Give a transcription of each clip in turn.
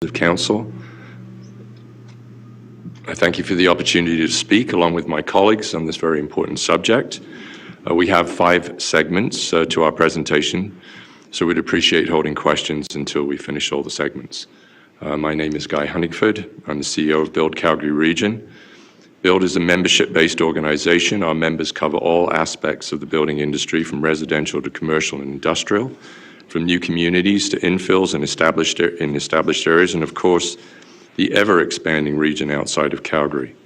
of Council. I thank you for the opportunity to speak along with my colleagues on this very important subject. We have 5 segments to our presentation, so we'd appreciate holding questions until we finish all the segments. My name is Guy Honigford. I'm the CEO of BILD Calgary Region. BILD is a membership-based organization. Our members cover all aspects of the building industry, from residential to commercial and industrial, from new communities to infills in established areas, and of course, the ever-expanding region outside of Calgary.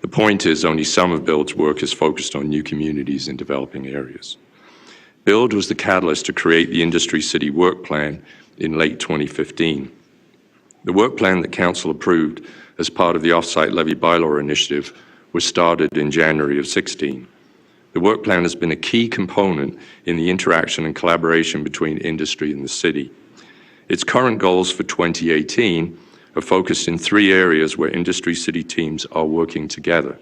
The point is, only some of BILD's work is focused on new communities in developing areas. BILD was the catalyst to create the Industry City Work Plan in late 2015. The work plan that Council approved as part of the Off-Site Levy Bylaw Initiative was started in January of 16. The work plan has been a key component in the interaction and collaboration between industry and the city. Its current goals for 2018 are focused in 3 areas where industry city teams are working together.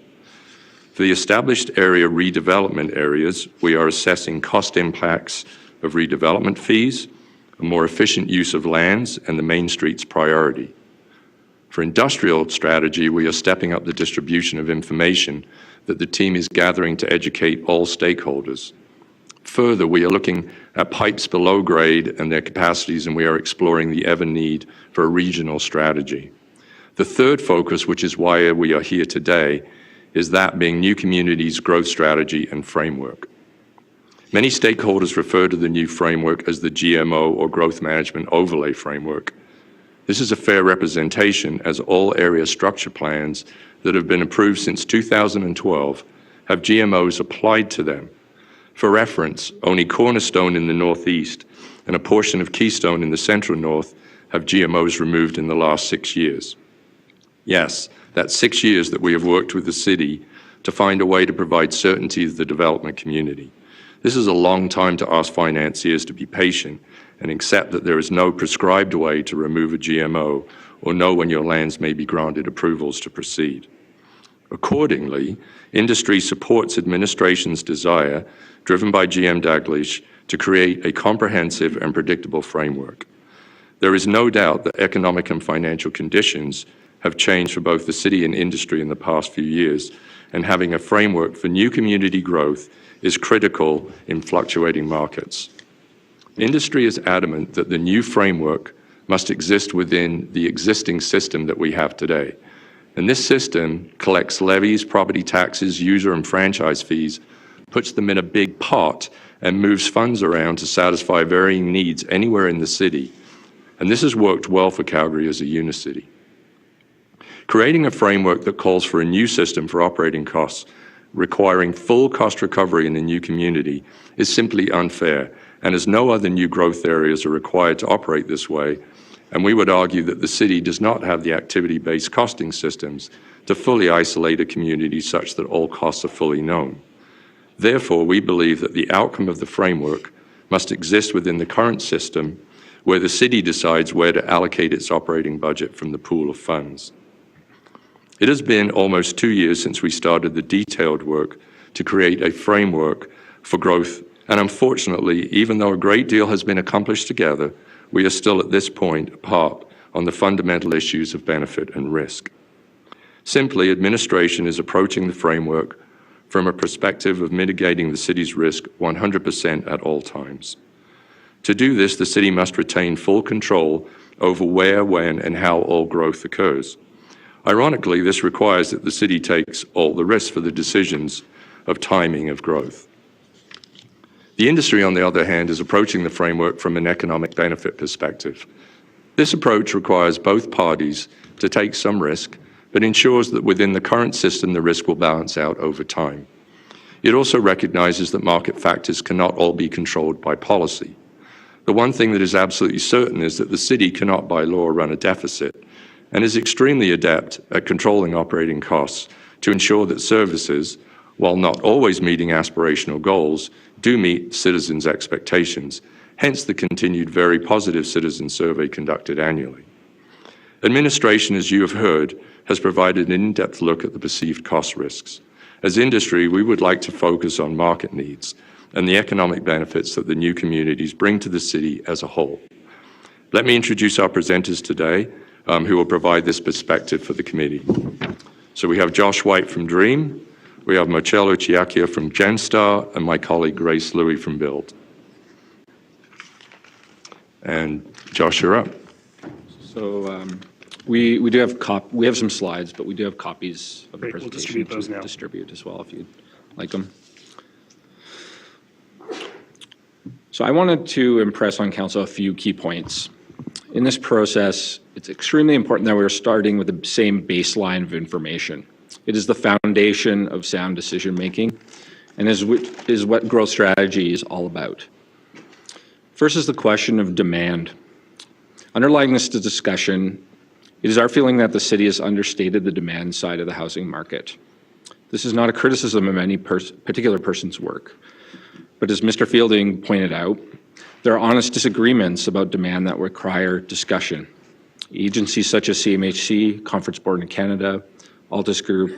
For the established area redevelopment areas, we are assessing cost impacts of redevelopment fees, a more efficient use of lands, and the main streets priority. For industrial strategy, we are stepping up the distribution of information that the team is gathering to educate all stakeholders. Further, we are looking at pipes below grade and their capacities, and we are exploring the ever need for a regional strategy. The third focus, which is why we are here today, is that being new communities' growth strategy and framework. Many stakeholders refer to the new framework as the GMO, or Growth Management Overlay Framework. This is a fair representation, as all area structure plans that have been approved since 2012 have GMOs applied to them. For reference, only Cornerstone in the northeast and a portion of Keystone in the central north have GMOs removed in the last 6 years. Yes, that's 6 years that we have worked with the city to find a way to provide certainty to the development community. This is a long time to ask financiers to be patient and accept that there is no prescribed way to remove a GMO or know when your lands may be granted approvals to proceed. Accordingly, industry supports administration's desire, driven by GM Daglish, to create a comprehensive and predictable framework. There is no doubt that economic and financial conditions have changed for both the city and industry in the past few years, and having a framework for new community growth is critical in fluctuating markets. Industry is adamant that the new framework must exist within the existing system that we have today. And this system collects levies, property taxes, user and franchise fees, puts them in a big pot, and moves funds around to satisfy varying needs anywhere in the city. And this has worked well for Calgary as a unicity. Creating a framework that calls for a new system for operating costs, requiring full cost recovery in a new community, is simply unfair, and as no other new growth areas are required to operate this way, and we would argue that the city does not have the activity-based costing systems to fully isolate a community such that all costs are fully known. Therefore, we believe that the outcome of the framework must exist within the current system, where the city decides where to allocate its operating budget from the pool of funds. It has been almost 2 years since we started the detailed work to create a framework for growth, and unfortunately, even though a great deal has been accomplished together, we are still at this point apart on the fundamental issues of benefit and risk. Simply, administration is approaching the framework from a perspective of mitigating the city's risk 100% at all times. To do this, the city must retain full control over where, when, and how all growth occurs. Ironically, this requires that the city takes all the risks for the decisions of timing of growth. The industry, on the other hand, is approaching the framework from an economic benefit perspective. This approach requires both parties to take some risk, but ensures that within the current system, the risk will balance out over time. It also recognizes that market factors cannot all be controlled by policy. The one thing that is absolutely certain is that the city cannot by law run a deficit, and is extremely adept at controlling operating costs to ensure that services, while not always meeting aspirational goals, do meet citizens' expectations, hence the continued very positive citizen survey conducted annually. Administration, as you have heard, has provided an in-depth look at the perceived cost risks. As industry, we would like to focus on market needs and the economic benefits that the new communities bring to the city as a whole. Let me introduce our presenters today. who will provide this perspective for the committee. So we have Josh White from DREAM, we have Marcello Ciacchia from Genstar, and my colleague Grace Louie from BILD. And Josh, you're up. So we do have we have some slides, but we do have copies of the presentation. We'll distribute those now. Distribute as well if you'd like them. So I wanted to impress on Council a few key points. In this process, it's extremely important that we're starting with the same baseline of information. It is the foundation of sound decision-making and is what growth strategy is all about. First is the question of demand. Underlying this discussion, it is our feeling that the city has understated the demand side of the housing market. This is not a criticism of any particular person's work, but as Mr. Fielding pointed out, there are honest disagreements about demand that require discussion. Agencies such as CMHC, Conference Board in Canada, Altus Group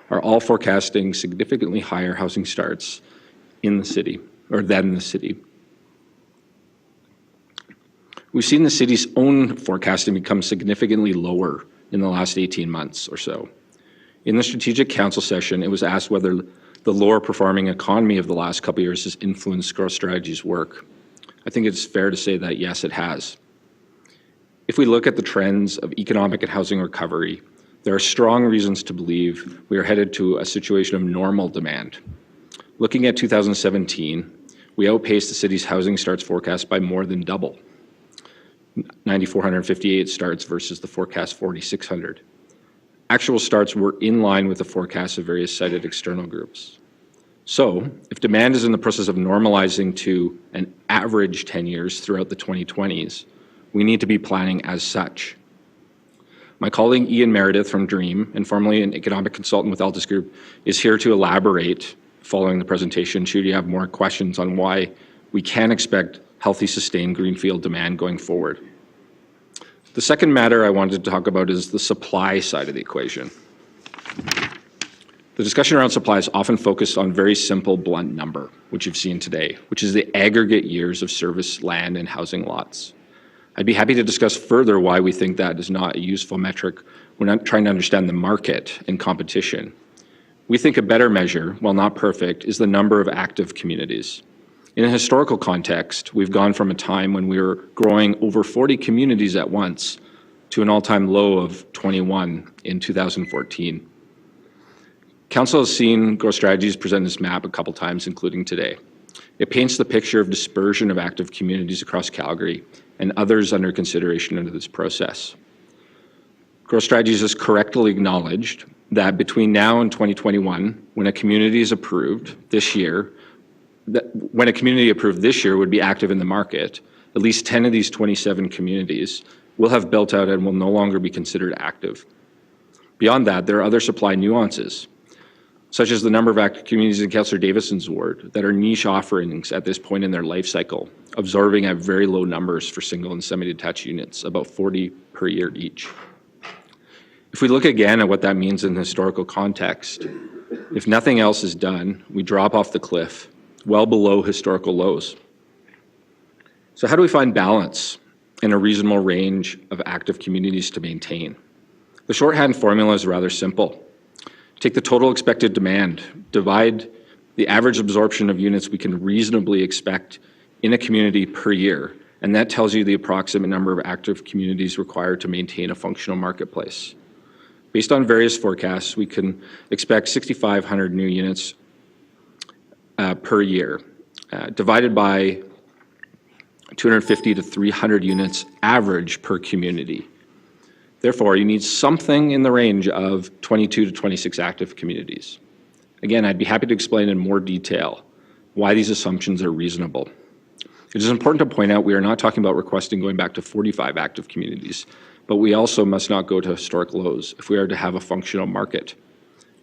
are all forecasting significantly higher housing starts in the city, or than the city. We've seen the city's own forecasting become significantly lower in the last 18 months or so. In the Strategic Council session, it was asked whether the lower performing economy of the last couple of years has influenced growth strategy's work. I think it's fair to say that yes, it has. If we look at the trends of economic and housing recovery, there are strong reasons to believe we are headed to a situation of normal demand. Looking at 2017, we outpaced the city's housing starts forecast by more than double. 9,458 starts versus the forecast 4,600. Actual starts were in line with the forecasts of various cited external groups. So, if demand is in the process of normalizing to an average 10 years throughout the 2020s, we need to be planning as such. My colleague Ian Meredith from DREAM, and formerly an economic consultant with Altus Group, is here to elaborate following the presentation should you have more questions on why we can expect healthy, sustained greenfield demand going forward. The second matter I wanted to talk about is the supply side of the equation. The discussion around supply is often focused on very simple, blunt number, which you've seen today, which is the aggregate years of service land and housing lots. I'd be happy to discuss further why we think that is not a useful metric when not trying to understand the market and competition. We think a better measure, while not perfect, is the number of active communities. In a historical context, we've gone from a time when we were growing over 40 communities at once to an all-time low of 21 in 2014. Council has seen growth strategies present this map a couple times, including today. It paints the picture of dispersion of active communities across Calgary and others under consideration under this process. Growth strategies has correctly acknowledged that between now and 2021, when a community is approved this year, when a community approved this year would be active in the market, at least 10 of these 27 communities will have built out and will no longer be considered active. Beyond that, there are other supply nuances, such as the number of active communities in Councillor Davison's ward that are niche offerings at this point in their life cycle, absorbing at very low numbers for single and semi-detached units, about 40 per year each. If we look again at what that means in historical context, if nothing else is done, we drop off the cliff, well below historical lows. So how do we find balance in a reasonable range of active communities to maintain? The shorthand formula is rather simple. Take the total expected demand, divide the average absorption of units we can reasonably expect in a community per year, and that tells you the approximate number of active communities required to maintain a functional marketplace. Based on various forecasts, we can expect 6,500 new units per year, divided by 250 to 300 units average per community. Therefore, you need something in the range of 22 to 26 active communities. Again, I'd be happy to explain in more detail why these assumptions are reasonable. It is important to point out we are not talking about requesting going back to 45 active communities, but we also must not go to historic lows if we are to have a functional market.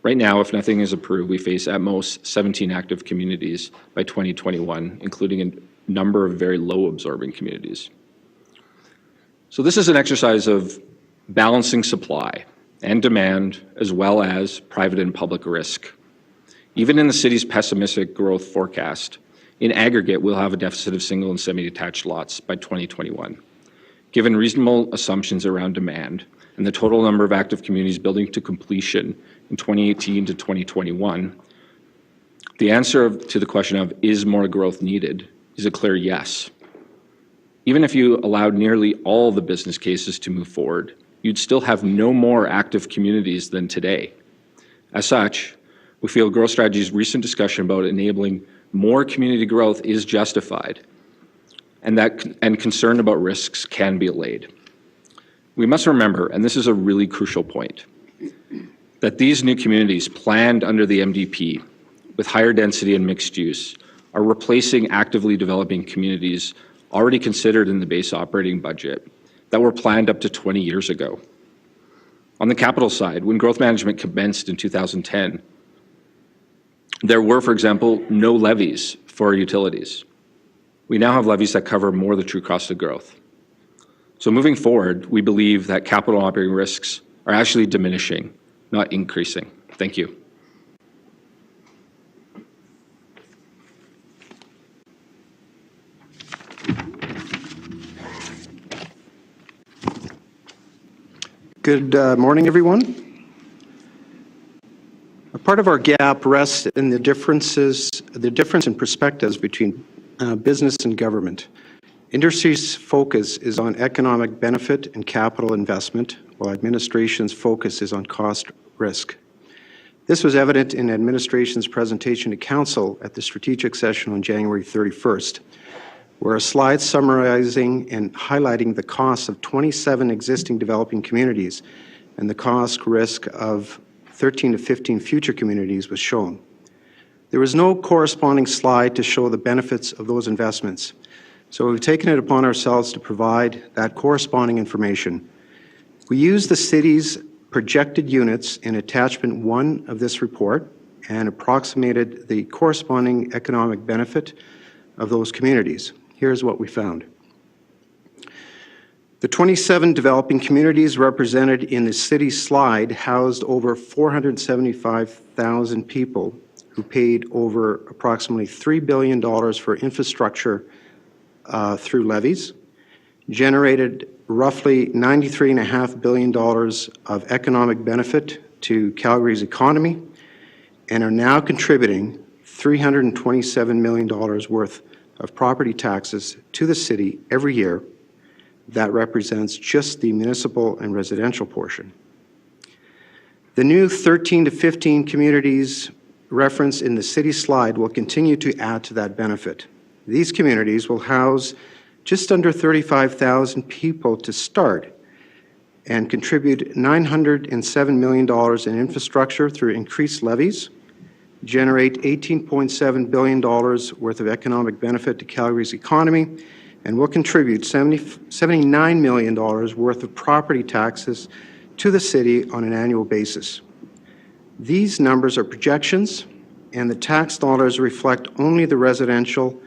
Right now, if nothing is approved, we face at most 17 active communities by 2021, including a number of very low absorbing communities. So this is an exercise of balancing supply and demand, as well as private and public risk. Even in the city's pessimistic growth forecast, in aggregate, we'll have a deficit of single and semi-detached lots by 2021. Given reasonable assumptions around demand, and the total number of active communities building to completion in 2018 to 2021, the answer to the question of is more growth needed is a clear yes. Even if you allowed nearly all the business cases to move forward, you'd still have no more active communities than today. As such, we feel growth strategy's recent discussion about enabling more community growth is justified, and concern about risks can be allayed. We must remember, and this is a really crucial point, that these new communities planned under the MDP with higher density and mixed use are replacing actively developing communities already considered in the base operating budget that were planned up to 20 years ago. On the capital side, when growth management commenced in 2010, there were, for example, no levies for utilities. We now have levies that cover more the true cost of growth. So moving forward, we believe that capital operating risks are actually diminishing, not increasing. Thank you. Good morning, everyone. A part of our gap rests in the difference in perspectives between business and government. Industry's focus is on economic benefit and capital investment, while administration's focus is on cost risk. This was evident in administration's presentation to Council at the strategic session on January 31st, where a slide summarizing and highlighting the costs of 27 existing developing communities and the cost risk of 13 to 15 future communities was shown. There was no corresponding slide to show the benefits of those investments, so we've taken it upon ourselves to provide that corresponding information. We used the city's projected units in attachment 1 of this report and approximated the corresponding economic benefit of those communities. Here's what we found. The 27 developing communities represented in the city slide housed over 475,000 people who paid over approximately $3 billion for infrastructure through levies, generated roughly $93.5 billion of economic benefit to Calgary's economy, and are now contributing $327 million worth of property taxes to the city every year. That represents just the municipal and residential portion. The new 13 to 15 communities referenced in the city slide will continue to add to that benefit. These communities will house just under 35,000 people to start and contribute $907 million in infrastructure through increased levies, generate $18.7 billion worth of economic benefit to Calgary's economy, and will contribute $79 million worth of property taxes to the city on an annual basis. These numbers are projections, and the tax dollars reflect only the residential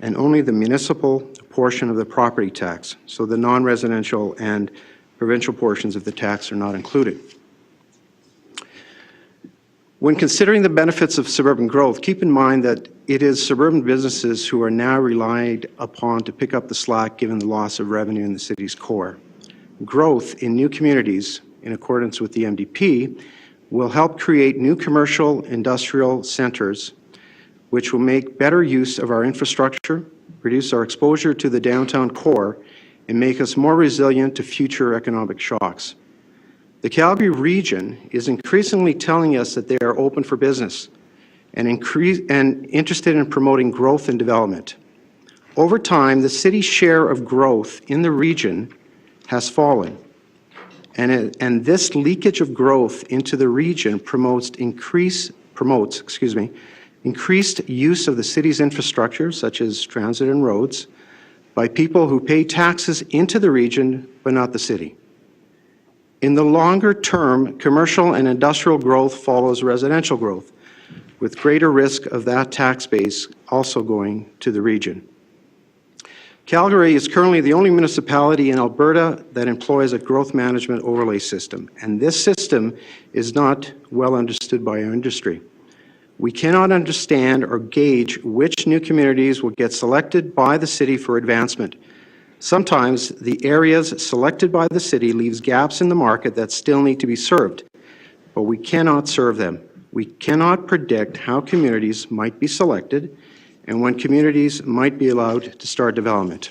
and only the municipal portion of the property tax, so the non-residential and provincial portions of the tax are not included. When considering the benefits of suburban growth, keep in mind that it is suburban businesses who are now relied upon to pick up the slack given the loss of revenue in the city's core. Growth in new communities, in accordance with the MDP, will help create new commercial industrial centres which will make better use of our infrastructure, reduce our exposure to the downtown core, and make us more resilient to future economic shocks. The Calgary region is increasingly telling us that they are open for business and interested in promoting growth and development. Over time, the city's share of growth in the region has fallen, and this leakage of growth into the region promotes increased use of the city's infrastructure, such as transit and roads, by people who pay taxes into the region but not the city. In the longer term, commercial and industrial growth follows residential growth, with greater risk of that tax base also going to the region. Calgary is currently the only municipality in Alberta that employs a growth management overlay system, and this system is not well understood by our industry. We cannot understand or gauge which new communities will get selected by the city for advancement. Sometimes the areas selected by the city leaves gaps in the market that still need to be served, but we cannot serve them. We cannot predict how communities might be selected and when communities might be allowed to start development.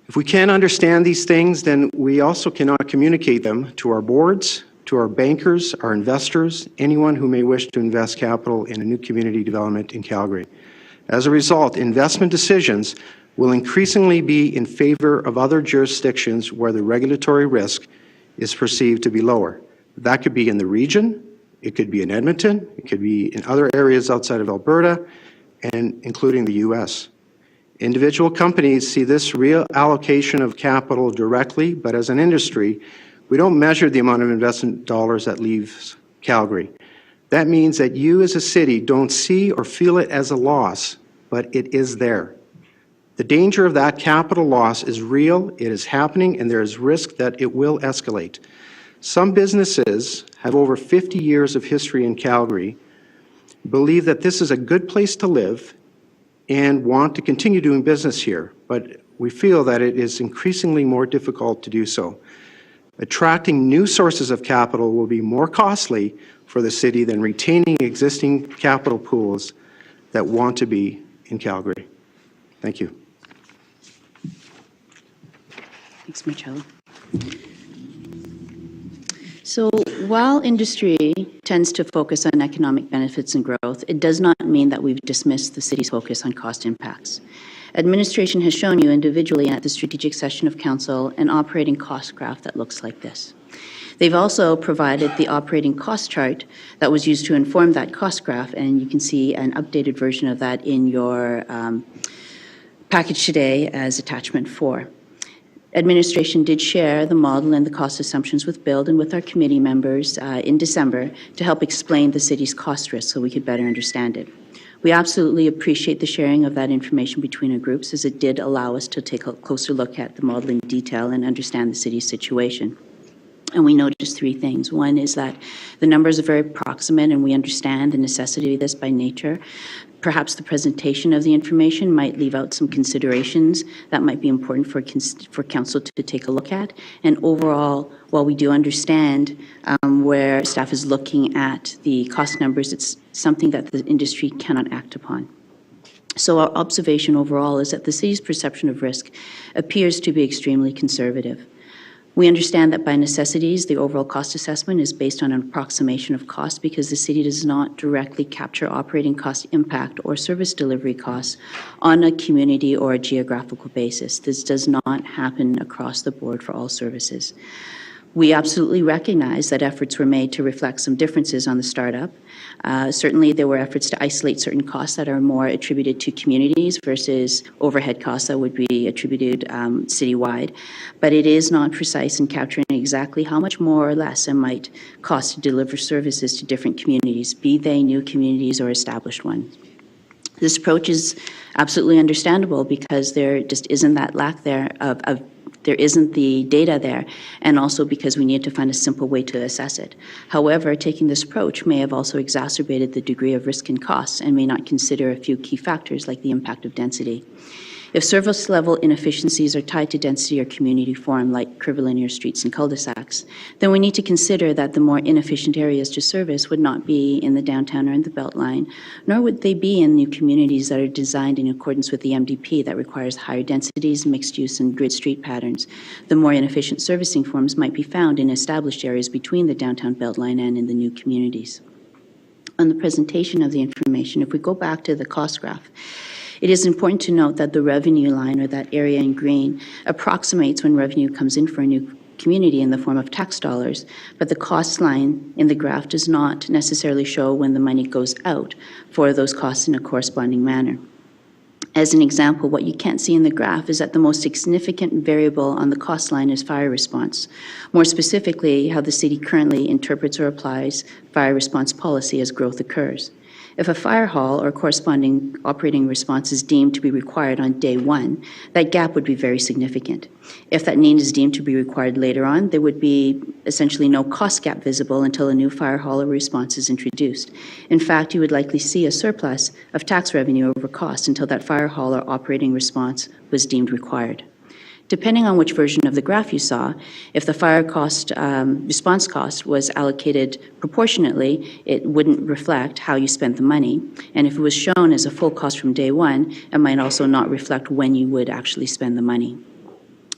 If we can't understand these things, then we also cannot communicate them to our boards, to our bankers, our investors, anyone who may wish to invest capital in a new community development in Calgary. As a result, investment decisions will increasingly be in favor of other jurisdictions where the regulatory risk is perceived to be lower. That could be in the region, it could be in Edmonton, it could be in other areas outside of Alberta, and including the U.S. Individual companies see this reallocation of capital directly, but as an industry, we don't measure the amount of investment dollars that leaves Calgary. That means that you as a city don't see or feel it as a loss, but it is there. The danger of that capital loss is real, it is happening, and there is risk that it will escalate. Some businesses have over 50 years of history in Calgary, believe that this is a good place to live, and want to continue doing business here, but we feel that it is increasingly more difficult to do so. Attracting new sources of capital will be more costly for the city than retaining existing capital pools that want to be in Calgary. Thank you. Thanks, Marcello. So while industry tends to focus on economic benefits and growth, it does not mean that we've dismissed the city's focus on cost impacts. Administration has shown you individually at the strategic session of council an operating cost graph that looks like this. They've also provided the operating cost chart that was used to inform that cost graph, and you can see an updated version of that in your package today as attachment 4. Administration did share the model and the cost assumptions with BILD and with our committee members in December to help explain the city's cost risk so we could better understand it. We absolutely appreciate the sharing of that information between our groups, as it did allow us to take a closer look at the model in detail and understand the city's situation. And we noticed 3 things. One is that the numbers are very proximate, and we understand the necessity of this by nature. Perhaps the presentation of the information might leave out some considerations that might be important for council to take a look at. And overall, while we do understand where staff is looking at the cost numbers, it's something that the industry cannot act upon. So our observation overall is that the city's perception of risk appears to be extremely conservative. We understand that by necessities, the overall cost assessment is based on an approximation of cost because the city does not directly capture operating cost impact or service delivery costs on a community or a geographical basis. This does not happen across the board for all services. We absolutely recognize that efforts were made to reflect some differences on the startup. Certainly, there were efforts to isolate certain costs that are more attributed to communities versus overhead costs that would be attributed citywide. But it is not precise in capturing exactly how much more or less it might cost to deliver services to different communities, be they new communities or established ones. This approach is absolutely understandable because there just isn't that lack there there isn't the data there, and also because we need to find a simple way to assess it. However, taking this approach may have also exacerbated the degree of risk and costs and may not consider a few key factors like the impact of density. If service level inefficiencies are tied to density or community form, like curvilinear streets and cul-de-sacs, then we need to consider that the more inefficient areas to service would not be in the downtown or in the Beltline, nor would they be in new communities that are designed in accordance with the MDP that requires higher densities, mixed use, and grid street patterns. The more inefficient servicing forms might be found in established areas between the downtown Beltline and in the new communities. On the presentation of the information, if we go back to the cost graph, it is important to note that the revenue line, or that area in green, approximates when revenue comes in for a new community in the form of tax dollars, but the cost line in the graph does not necessarily show when the money goes out for those costs in a corresponding manner. As an example, what you can't see in the graph is that the most significant variable on the cost line is fire response. More specifically, how the city currently interprets or applies fire response policy as growth occurs. If a fire hall or corresponding operating response is deemed to be required on day one, that gap would be very significant. If that need is deemed to be required later on, there would be essentially no cost gap visible until a new fire hall or response is introduced. In fact, you would likely see a surplus of tax revenue over cost until that fire hall or operating response was deemed required. Depending on which version of the graph you saw, if the fire cost, response cost was allocated proportionately, it wouldn't reflect how you spent the money. And if it was shown as a full cost from day one, it might also not reflect when you would actually spend the money.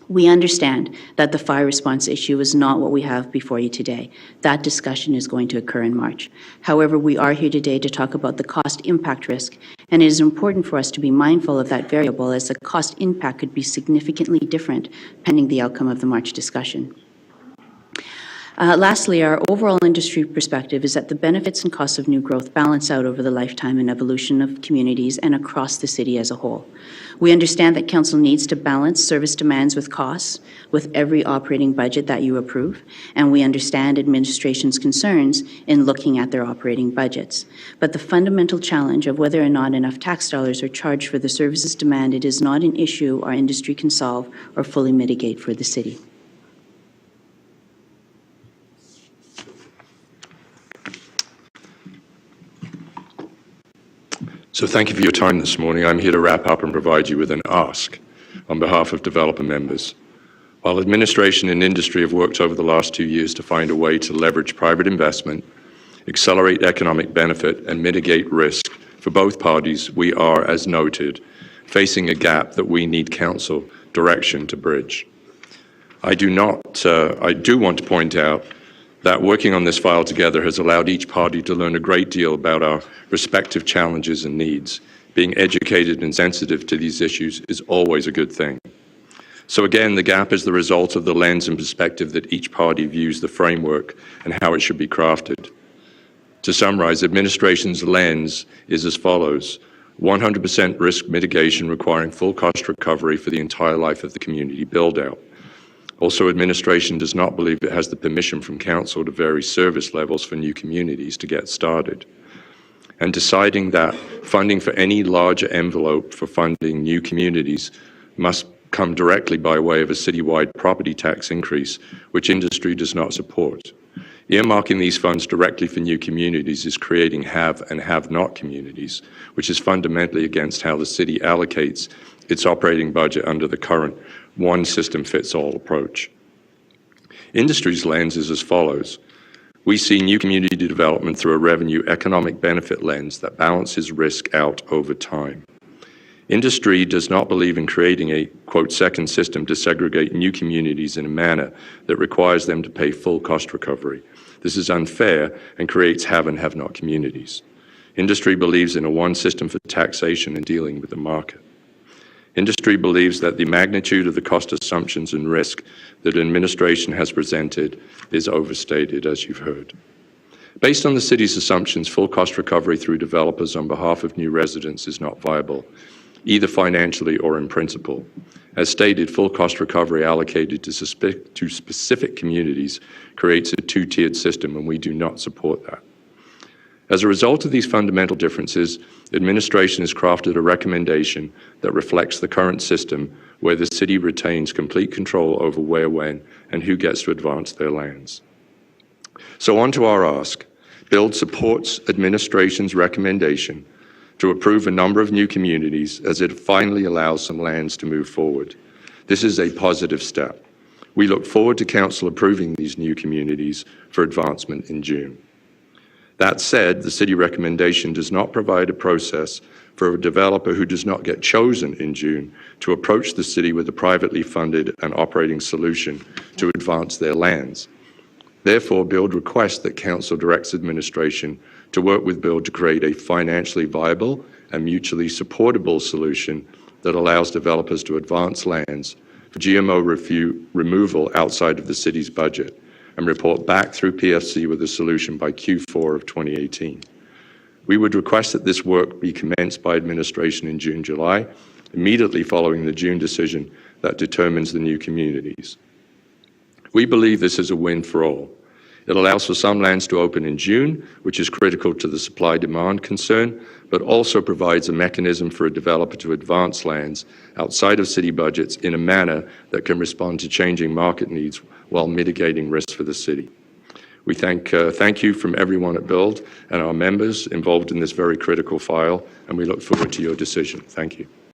We understand that the fire response issue is not what we have before you today. That discussion is going to occur in March. However, we are here today to talk about the cost impact risk, and it is important for us to be mindful of that variable, as the cost impact could be significantly different pending the outcome of the March discussion. Lastly, our overall industry perspective is that the benefits and costs of new growth balance out over the lifetime and evolution of communities and across the city as a whole. We understand that Council needs to balance service demands with costs with every operating budget that you approve, and we understand administration's concerns in looking at their operating budgets. But the fundamental challenge of whether or not enough tax dollars are charged for the services demanded is not an issue our industry can solve or fully mitigate for the city. So thank you for your time this morning. I'm here to wrap up and provide you with an ask on behalf of developer members. While administration and industry have worked over the last 2 years to find a way to leverage private investment, accelerate economic benefit, and mitigate risk for both parties, we are, as noted, facing a gap that we need Council direction to bridge. I do want to point out that working on this file together has allowed each party to learn a great deal about our respective challenges and needs. Being educated and sensitive to these issues is always a good thing. So again, the gap is the result of the lens and perspective that each party views the framework and how it should be crafted. To summarize, administration's lens is as follows: 100% risk mitigation requiring full cost recovery for the entire life of the community build-out. Also, administration does not believe it has the permission from Council to vary service levels for new communities to get started. And deciding that funding for any larger envelope for funding new communities must come directly by way of a citywide property tax increase, which industry does not support. Earmarking these funds directly for new communities is creating have and have-not communities, which is fundamentally against how the city allocates its operating budget under the current one-system-fits-all approach. Industry's lens is as follows. We see new community development through a revenue economic benefit lens that balances risk out over time. Industry does not believe in creating a, quote, second system to segregate new communities in a manner that requires them to pay full cost recovery. This is unfair and creates have and have-not communities. Industry believes in a one system for taxation and dealing with the market. Industry believes that the magnitude of the cost assumptions and risk that administration has presented is overstated, as you've heard. Based on the city's assumptions, full cost recovery through developers on behalf of new residents is not viable, either financially or in principle. As stated, full cost recovery allocated to specific communities creates a two-tiered system, and we do not support that. As a result of these fundamental differences, administration has crafted a recommendation that reflects the current system where the city retains complete control over where, when, and who gets to advance their lands. So on to our ask. BILD supports administration's recommendation to approve a number of new communities as it finally allows some lands to move forward. This is a positive step. We look forward to Council approving these new communities for advancement in June. That said, the city recommendation does not provide a process for a developer who does not get chosen in June to approach the city with a privately funded and operating solution to advance their lands. Therefore, BILD requests that Council directs administration to work with BILD to create a financially viable and mutually supportable solution that allows developers to advance lands for GMO removal outside of the city's budget and report back through PFC with a solution by Q4 of 2018. We would request that this work be commenced by administration in June, July, immediately following the June decision that determines the new communities. We believe this is a win for all. It allows for some lands to open in June, which is critical to the supply-demand concern, but also provides a mechanism for a developer to advance lands outside of city budgets in a manner that can respond to changing market needs while mitigating risk for the city. We thank you from everyone at BILD and our members involved in this very critical file, and we look forward to your decision. Thank you.